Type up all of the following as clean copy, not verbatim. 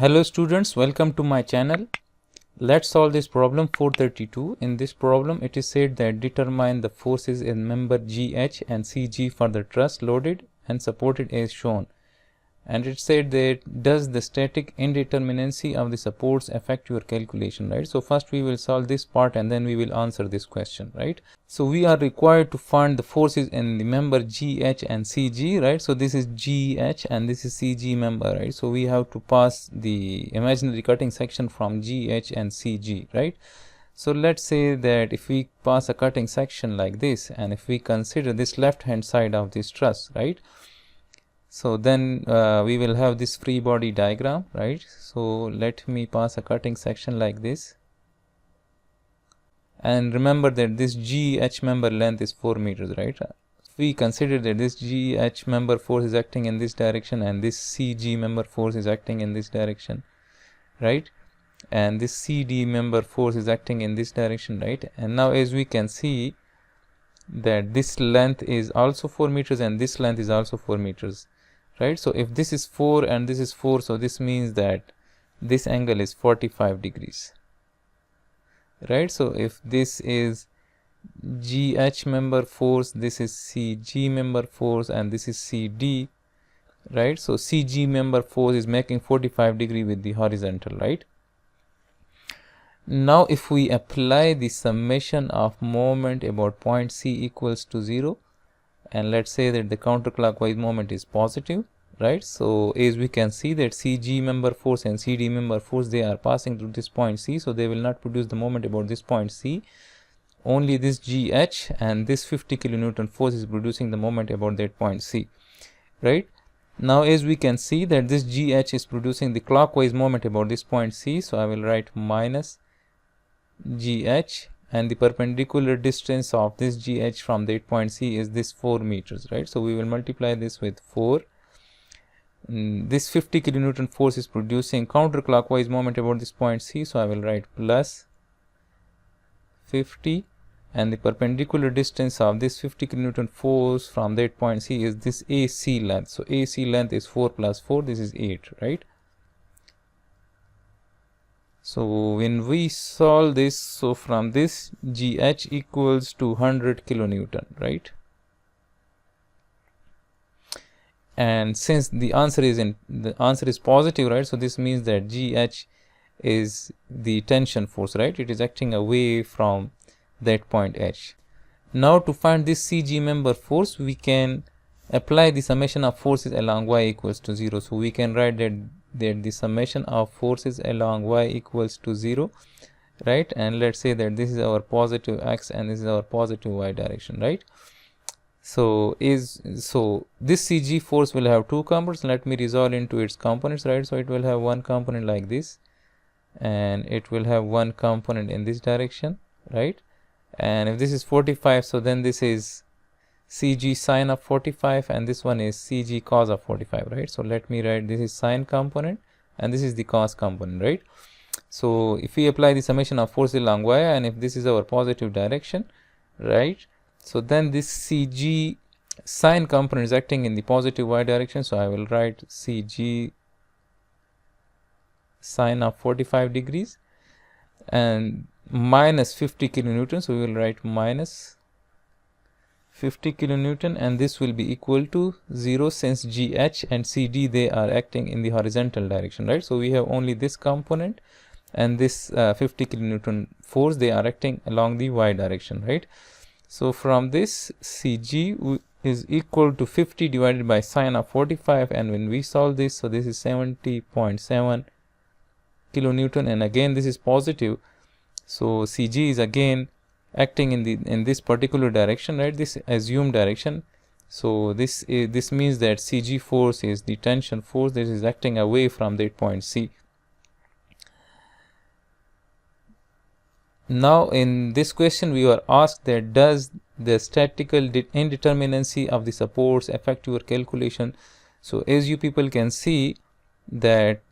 Hello students, welcome to my channel. Let's solve this problem 432. In this problem it is said that determine the forces in member GH and CG for the truss loaded and supported as shown. And it said that does the static indeterminacy of the supports affect your calculation, right? So first we will solve this part and then we will answer this question, right? So we are required to find the forces in the member GH and CG, right? So this is GH and this is CG member, right? So we have to pass the imaginary cutting section from GH and CG, right? So let's say that if we pass a cutting section like this and if we consider this left hand side of this truss, right? So then we will have this free body diagram, right? So let me pass a cutting section like this. And remember that this GH member length is 4 meters, right? We consider that this GH member force is acting in this direction and this CG member force is acting in this direction, right? And this CD member force is acting in this direction, right? And now as we can see that this length is also 4 meters and this length is also 4 meters. Right, so if this is 4 and this is 4, so this means that this angle is 45 degrees, right? So if this is GH member force, this is CG member force, and this is CD, right? So CG member force is making 45 degree with the horizontal, right? Now if we apply the summation of moment about point C equals to 0, and let's say that the counterclockwise moment is positive, right? So as we can see that CG member force and CD member force, they are passing through this point C, so they will not produce the moment about this point C. Only this GH and this 50 kilonewton force is producing the moment about that point C, right? Now as we can see that this GH is producing the clockwise moment about this point C, so I will write minus GH, and the perpendicular distance of this GH from that point C is this 4 meters, right? So we will multiply this with 4. This 50 kilonewton force is producing counterclockwise moment about this point C, so I will write plus 50, and the perpendicular distance of this 50 kilonewton force from that point C is this AC length. So AC length is 4 plus 4, this is 8, right? So when we solve this, so from this GH equals to 100 kilonewton, right? And since the answer is positive, right? So this means that GH is the tension force, right? It is acting away from that point H. Now to find this CG member force, we can apply the summation of forces along y equals to 0. So we can write that the summation of forces along y equals to 0, right? And let's say that this is our positive x and this is our positive y direction, right? So this CG force will have two components. Let me resolve into its components, right? So it will have one component like this, and it will have one component in this direction, right? And if this is 45, so then this is CG sine of 45 and this one is CG cos of 45, right? So let me write this is sine component and this is the cos component, right? So if we apply the summation of forces along y, and if this is our positive direction, right? So then this CG sine component is acting in the positive y direction, so I will write CG sine of 45 degrees and minus 50 kilonewton, so we will write minus 50 kilonewton, and this will be equal to 0 since GH and CD, they are acting in the horizontal direction, right? So we have only this component and this 50 kilonewton force, they are acting along the y direction, right? So from this CG is equal to 50 divided by sine of 45, and when we solve this, so this is 70.7 kilonewton, and again this is positive, so CG is again acting in this particular direction, right? This assumed direction. So this means that CG force is the tension force that is acting away from that point C. Now in this question we were asked that does the statical indeterminacy of the supports affect your calculation. So as you people can see that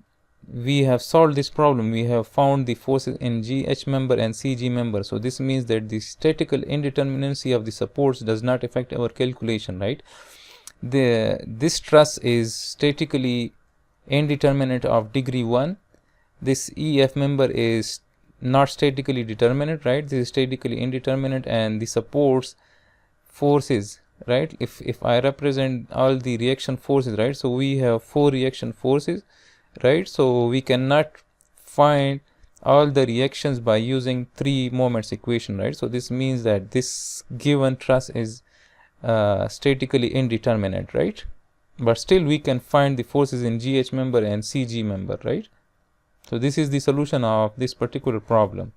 we have solved this problem, we have found the forces in GH member and CG member. So this means that the statical indeterminacy of the supports does not affect our calculation, right? This truss is statically indeterminate of degree 1. This EF member is not statically determinate, right? This is statically indeterminate, and the supports forces, right? If I represent all the reaction forces, right? So we have 4 reaction forces, right? So we cannot find all the reactions by using 3 moments equation, right? So this means that this given truss is statically indeterminate, right? But still we can find the forces in GH member and CG member, right? So this is the solution of this particular problem.